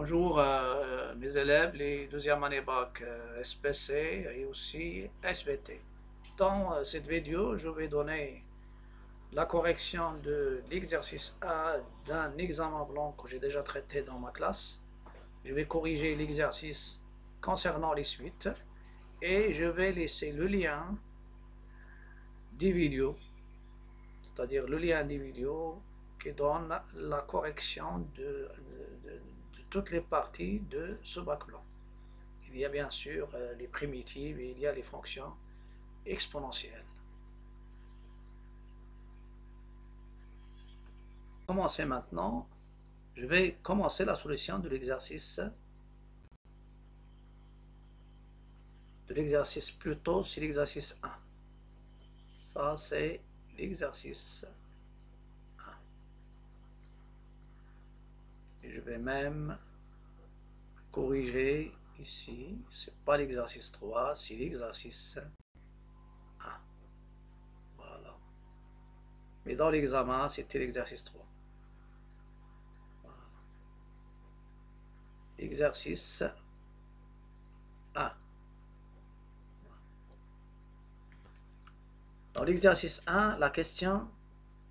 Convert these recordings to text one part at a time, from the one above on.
Bonjour mes élèves, les deuxième année bac SPC et aussi SVT. Dans cette vidéo, je vais donner la correction de l'exercice A d'un examen blanc que j'ai déjà traité dans ma classe. Je vais corriger l'exercice concernant les suites et je vais laisser le lien des vidéos, c'est-à-dire le lien des vidéos qui donne la correction de toutes les parties de ce bac blanc. Il y a bien sûr les primitives et il y a les fonctions exponentielles. Commencer maintenant. Je vais commencer la solution de l'exercice plutôt, c'est l'exercice 1. Ça, c'est l'exercice 1. Et je vais même corriger ici. C'est pas l'exercice 3, c'est l'exercice 1. Voilà. Mais dans l'examen, c'était l'exercice 3. Voilà. Exercice 1. Dans l'exercice 1, la question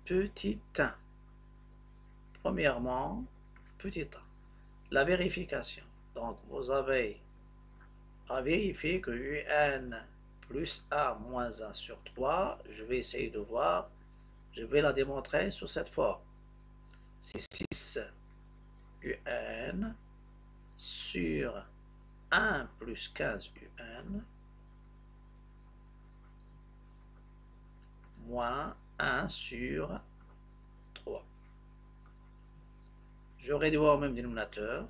petit 1. Premièrement, petit 1. La vérification. Donc, vous avez à vérifier que UN plus A moins 1 sur 3, je vais essayer de voir, je vais la démontrer sous cette forme. C'est 6 UN sur 1 plus 15 UN moins 1 sur 3. Je réduis au même dénominateur.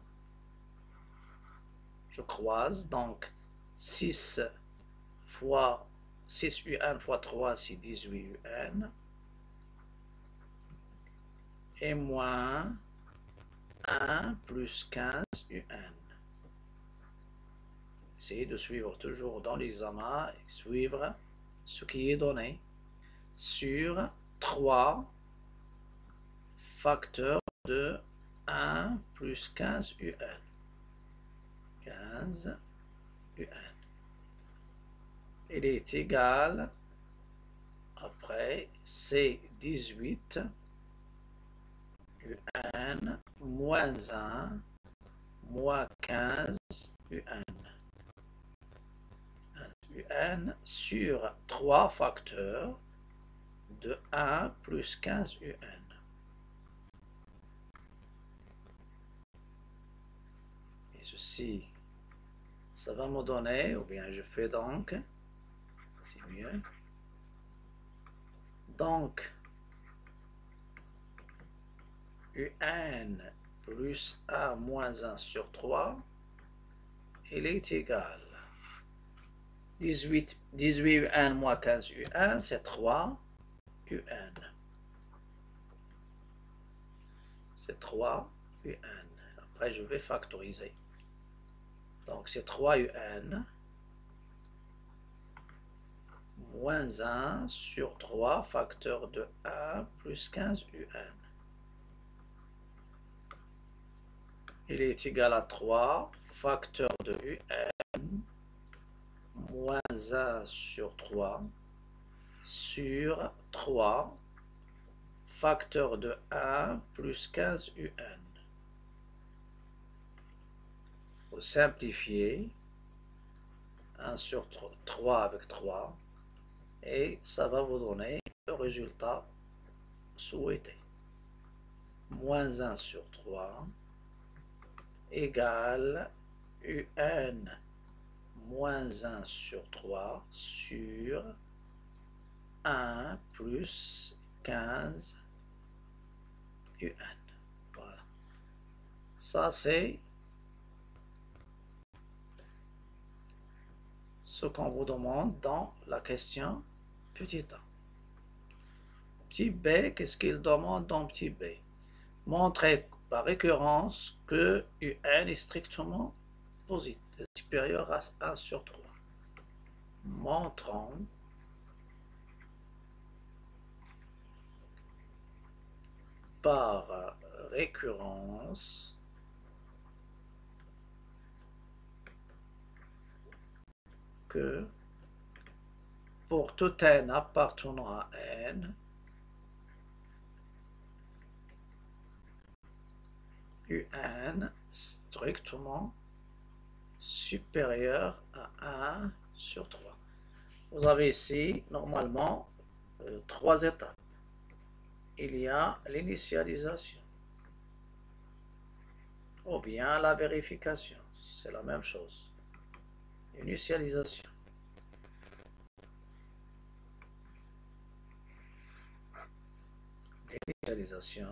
Je croise, donc 6 fois 6 UN fois 3, c'est 18 UN. Et moins 1 plus 15 UN. Essayez de suivre toujours dans l'examen et suivre ce qui est donné sur 3 facteurs de 1 plus 15 UN. 15 UN. Il est égal, après, c'est 18 UN moins 1 moins 15 UN. UN sur 3 facteurs de 1 plus 15 UN. Et ceci, ça va me donner, ou bien je fais donc, c'est mieux. Donc, UN plus A moins 1 sur 3, il est égal 18 UN moins 15 UN, c'est 3 UN. C'est 3 UN. Après, je vais factoriser. Donc, c'est 3 UN moins 1 sur 3 facteur de 1 plus 15 UN. Il est égal à 3 facteur de UN moins 1 sur 3 sur 3 facteur de 1 plus 15 UN. Vous simplifiez 1 sur 3 avec 3 et ça va vous donner le résultat souhaité. Moins 1 sur 3 égale UN moins 1 sur 3 sur 1 plus 15 UN. Voilà. Ça, c'est ce qu'on vous demande dans la question petit a. Petit b, qu'est-ce qu'il demande dans petit b? Montrer par récurrence que UN est strictement positif, supérieur à 1 sur 3. Montrons par récurrence que pour tout n appartenant à n, un strictement supérieur à 1 sur 3. Vous avez ici, normalement, 3 étapes. Il y a l'initialisation, ou bien la vérification, c'est la même chose. Initialisation. L'initialisation.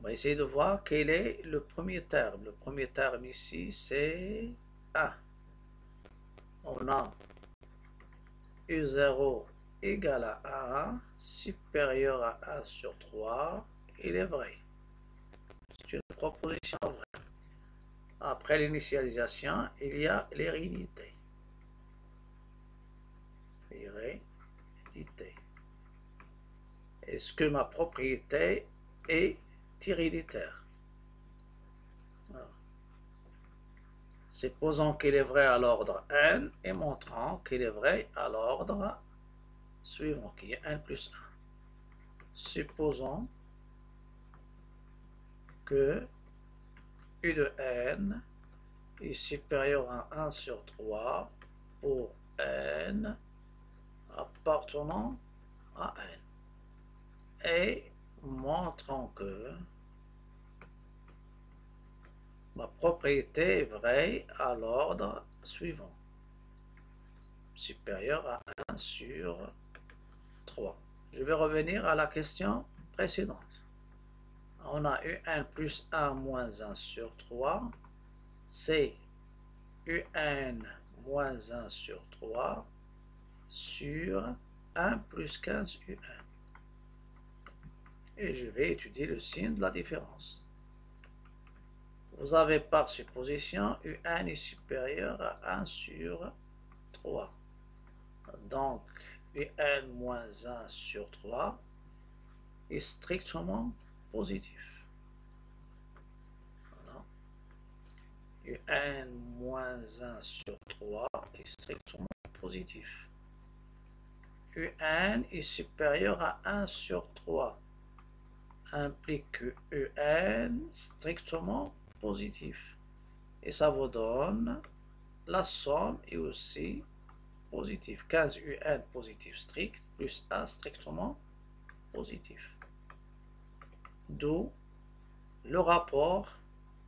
On va essayer de voir quel est le premier terme. Le premier terme ici, c'est 1. On a U0 égale à 1, supérieur à 1 sur 3, il est vrai. C'est une proposition vraie. Après l'initialisation, il y a l'hérédité. L'hérédité. Est-ce que ma propriété est héréditaire? Supposons qu'il est vrai à l'ordre n et montrant qu'il est vrai à l'ordre suivant, qui est n plus 1. Supposons que U de n est supérieur à 1 sur 3 pour n appartenant à n. Et montrant que ma propriété est vraie à l'ordre suivant, supérieur à 1 sur 3. Je vais revenir à la question précédente. On a un plus 1 moins 1 sur 3, c'est un moins 1 sur 3 sur 1 plus 15 un. Et je vais étudier le signe de la différence. Vous avez par supposition un est supérieur à 1 sur 3. Donc, un moins 1 sur 3 est strictement positif. Voilà. Un moins 1 sur 3 est strictement positif. Un est supérieur à 1 sur 3 implique que un strictement positif. Et ça vous donne la somme est aussi positive. 15 un positif strict plus 1 strictement positif. D'où le rapport,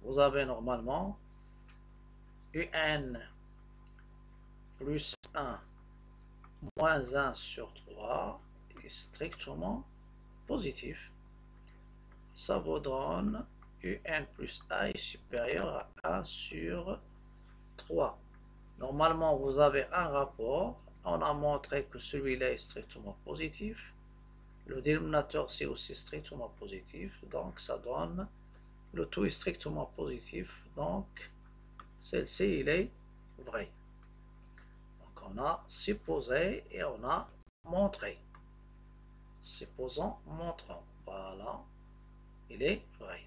vous avez normalement un plus 1 moins 1 sur 3 est strictement positif. Ça vous donne un plus a est supérieur à 1 sur 3. Normalement, vous avez un rapport. On a montré que celui-là est strictement positif. Le dénominateur, c'est aussi strictement positif. Donc, ça donne le tout est strictement positif. Donc, celle-ci, il est vrai. Donc, on a supposé et on a montré. Supposons, montrons. Voilà. Il est vrai.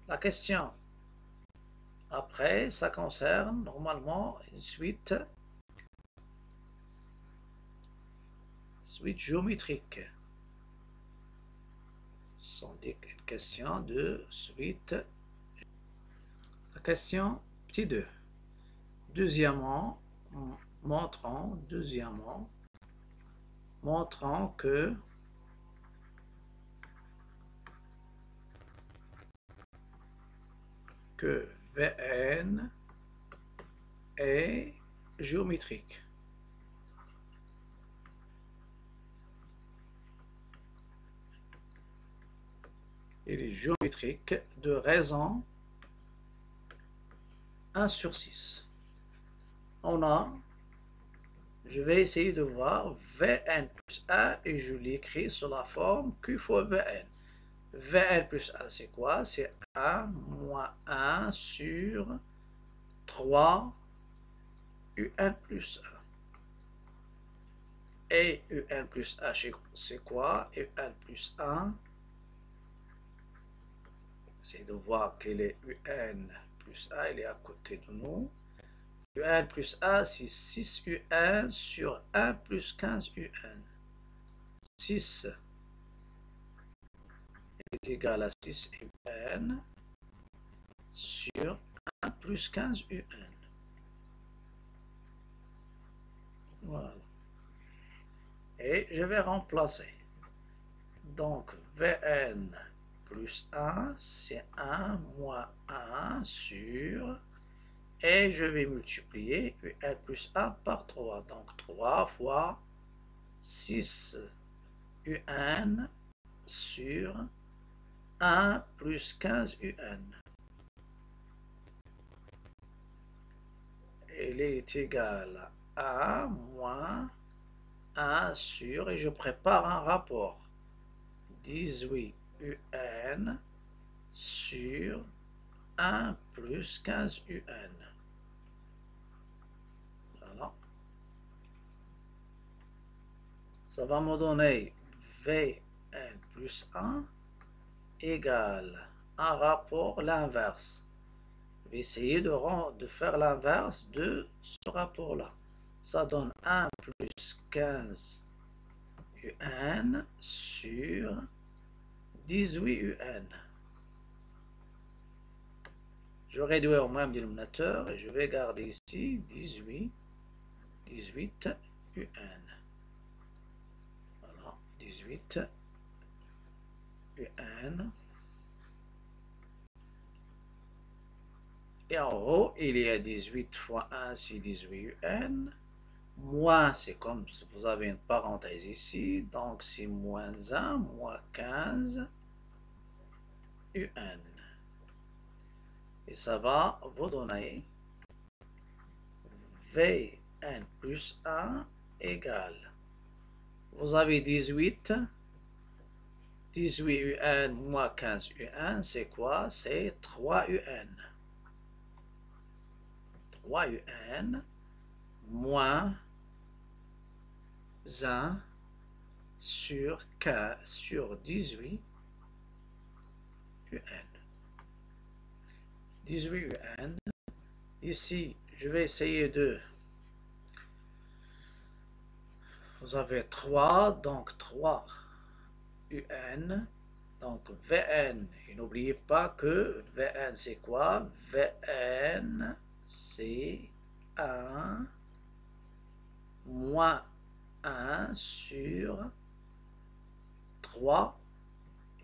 La question après, ça concerne normalement une suite géométrique. Ce sont des questions de suite. La question petit 2. Deuxièmement, montrant que Vn est géométrique. Il est géométrique de raison 1 sur 6. On a, je vais essayer de voir Vn plus 1 et je l'écris sur la forme Q fois Vn. Vn plus 1, c'est quoi? C'est 1 moins 1 sur 3 Un plus 1. Et Un plus 1, c'est quoi? Un plus 1, c'est de voir quel est Un plus A, il est à côté de nous. UN plus A, c'est 6 UN sur 1 plus 15 UN. 6 est égal à 6 UN sur 1 plus 15 UN. Voilà. Et je vais remplacer. Donc, Vn plus 1, c'est 1 moins 1 sur... Et je vais multiplier Un plus 1 par 3. Donc, 3 fois 6 UN sur 1 plus 15 UN. Il est égal à 1 moins 1 sur, et je prépare un rapport, 18 UN sur 1 plus 15 UN. Voilà. Ça va me donner Vn plus 1 égale un rapport, l'inverse. Je vais essayer de faire l'inverse de ce rapport-là. Ça donne 1 plus 15 UN sur 18 UN. Je réduis au même dénominateur et je vais garder ici 18 UN. Voilà, 18 UN. Et en haut, il y a 18 fois 1, c'est 18 UN. Moins, c'est comme si vous avez une parenthèse ici, donc c'est moins 1, moins 15 UN. Et ça va vous donner Vn plus 1 égale. Vous avez 18 UN moins 15 UN, c'est quoi? C'est 3 UN. 3 UN moins 1 sur 18 UN. 18 UN. Ici, je vais essayer de... Vous avez 3, donc 3 UN. Donc Vn, et n'oubliez pas que Vn c'est quoi? Vn c'est 1 moins 1 sur 3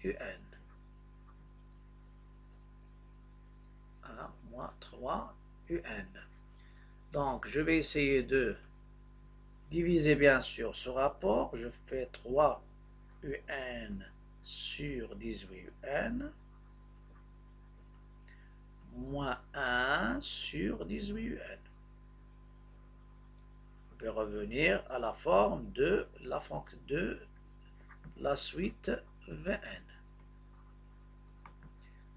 UN. 1 moins 3 UN. Donc je vais essayer de diviser bien sûr ce rapport. Je fais 3 UN sur 18 UN moins 1 sur 18 UN. Je vais revenir à la forme de la suite Vn.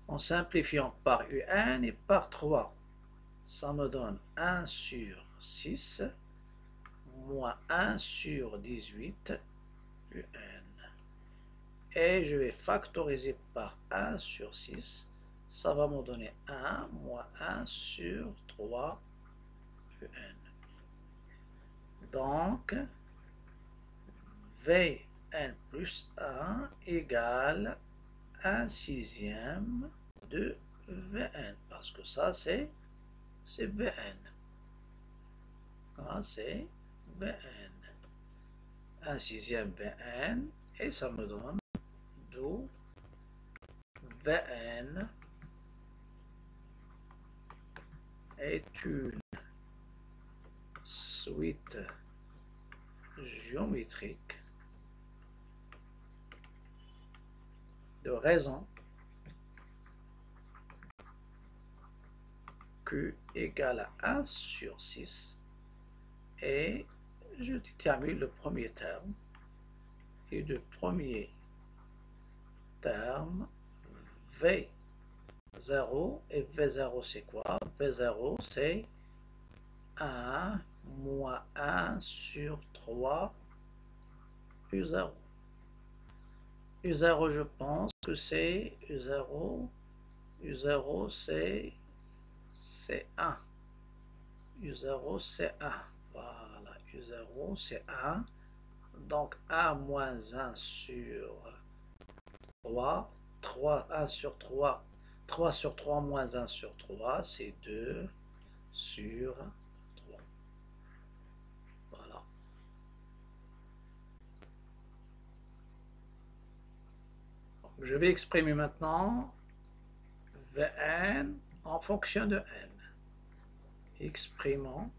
En simplifiant par UN et par 3, ça me donne 1 sur 6 moins 1 sur 18 UN. Et je vais factoriser par 1 sur 6. Ça va me donner 1 moins 1 sur 3 UN. Donc, Vn plus 1 égale 1 sixième de Vn. Parce que ça, c'est Vn. Ça, c'est Vn. 1 sixième Vn. Et ça me donne d'où Vn est une suite géométrique de raisons Q égale à 1 sur 6 et je détermine le premier terme et le premier terme V0 et V0 c'est quoi? V0 c'est 1 moins 1 sur 3 U0. U0 je pense que c'est U0 c'est c'est 1. U0 c'est 1. Voilà, U0 c'est 1. Donc 1 moins 1 sur 3. 3, 1 sur 3. 3 sur 3 moins 1 sur 3, c'est 2 sur 3. Voilà. Donc, je vais exprimer maintenant Vn en fonction de n. Exprimons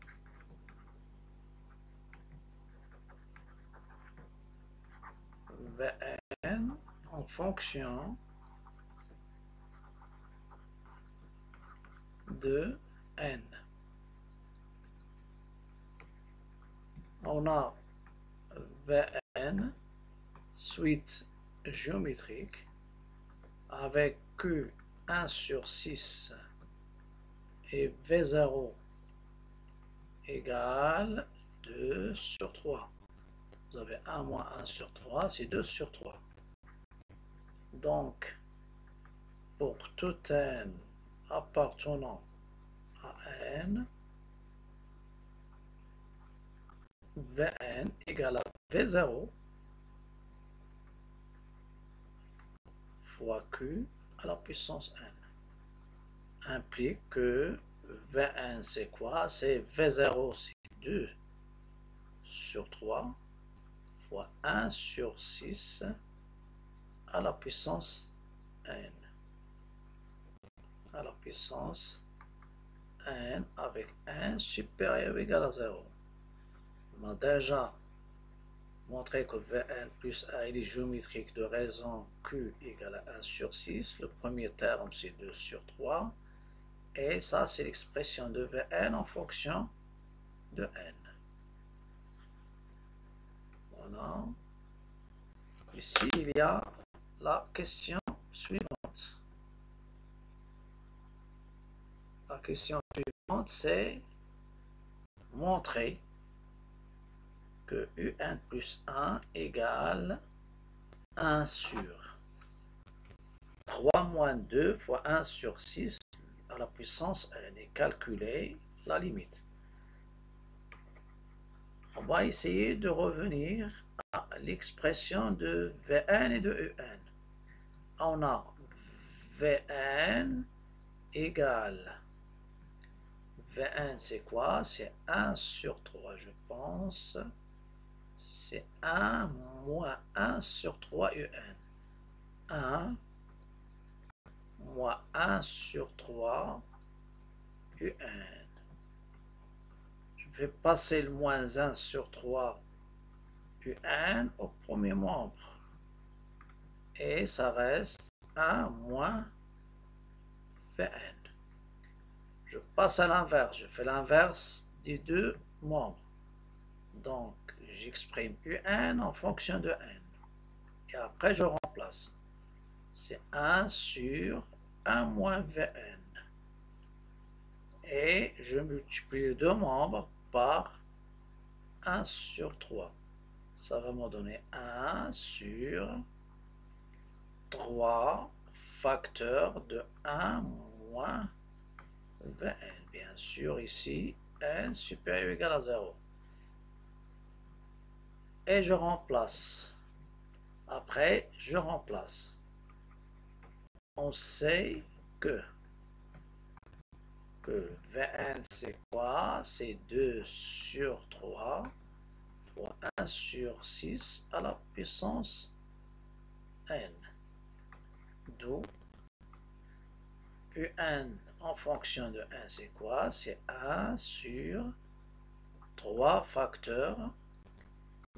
Vn en fonction de n. On a Vn, suite géométrique, avec Q1 sur 6 et V0 égale 2 sur 3. Vous avez 1 moins 1 sur 3, c'est 2 sur 3. Donc, pour tout n appartenant à n, Vn égale à V0 fois Q à la puissance n. Implique que Vn c'est quoi? C'est V0 c'est 2 sur 3 fois 1 sur 6 à la puissance n. À la puissance n avec n supérieur ou égal à 0. On a déjà montré que Vn plus 1 est géométrique de raison Q égale à 1 sur 6. Le premier terme c'est 2 sur 3. Et ça c'est l'expression de Vn en fonction de n. Voilà. Ici il y a la question suivante. La question suivante c'est montrer que Un plus 1 égale 1 sur 3 moins 2 fois 1 sur 6 à la puissance n et calculer la limite. On va essayer de revenir à l'expression de Vn et de Un. On a Vn égale, Vn c'est quoi? C'est 1 sur 3 je pense. C'est 1 moins 1 sur 3 Un. 1 moins 1 sur 3 Un. Je vais passer le moins 1 sur 3 Un au premier membre. Et ça reste 1 moins Vn. Je passe à l'inverse. Je fais l'inverse des deux membres. Donc, j'exprime Un en fonction de n. Et après, je remplace. C'est 1 sur 1 moins Vn. Et je multiplie les deux membres par 1 sur 3. Ça va me donner 1 sur 3 facteurs de 1 moins Vn. Bien sûr, ici, n supérieur ou égal à 0. Et je remplace. Après, je remplace. On sait que Vn c'est quoi? C'est 2 sur 3 fois 1 sur 6 à la puissance n. D'où Un en fonction de 1 c'est quoi? C'est 1 sur 3 facteurs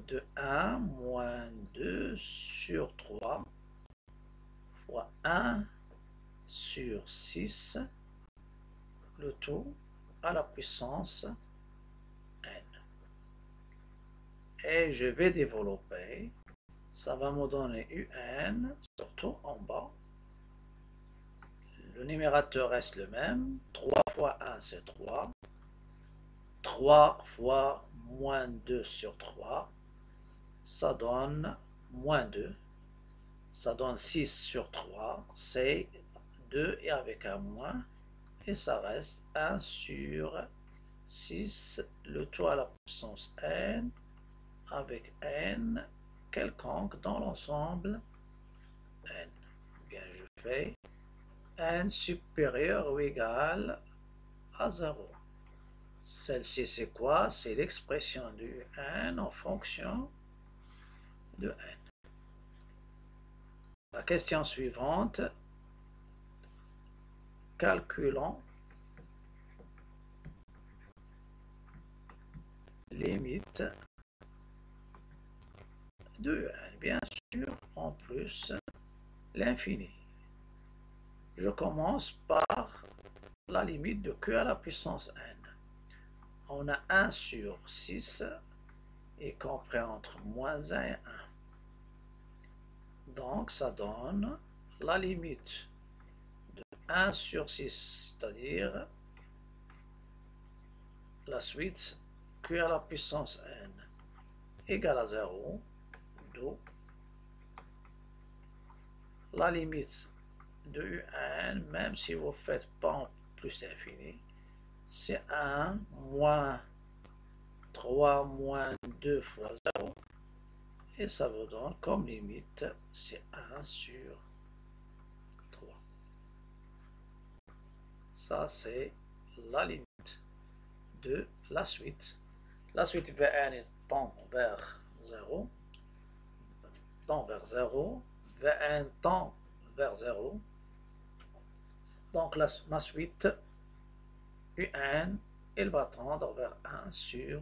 de 1 moins 2 sur 3 fois 1 sur 6, le tout à la puissance n. Et je vais développer, ça va me donner Un, surtout en bas. Le numérateur reste le même, 3 fois 1 c'est 3, 3 fois moins 2 sur 3, ça donne moins 2, ça donne 6 sur 3, c'est 2 et avec un moins, et ça reste 1 sur 6, le tout à la puissance n, avec n quelconque dans l'ensemble n. Bien, je fais n supérieur ou égal à 0. Celle-ci, c'est quoi? C'est l'expression du n en fonction de n. La question suivante, calculons limite de n, bien sûr, en plus l'infini. Je commence par la limite de q à la puissance n. On a 1 sur 6 et compris entre moins 1 et 1. Donc ça donne la limite de 1 sur 6, c'est-à-dire la suite q à la puissance n égale à 0, d'où la limite de un, même si vous ne faites pas en plus infini, c'est 1 moins 3 moins 2 fois 0, et ça vous donne comme limite, c'est 1 sur 3. Ça, c'est la limite de la suite. La suite Vn tend vers 0, Vn tend vers 0. Donc ma suite Un, elle va tendre vers 1 sur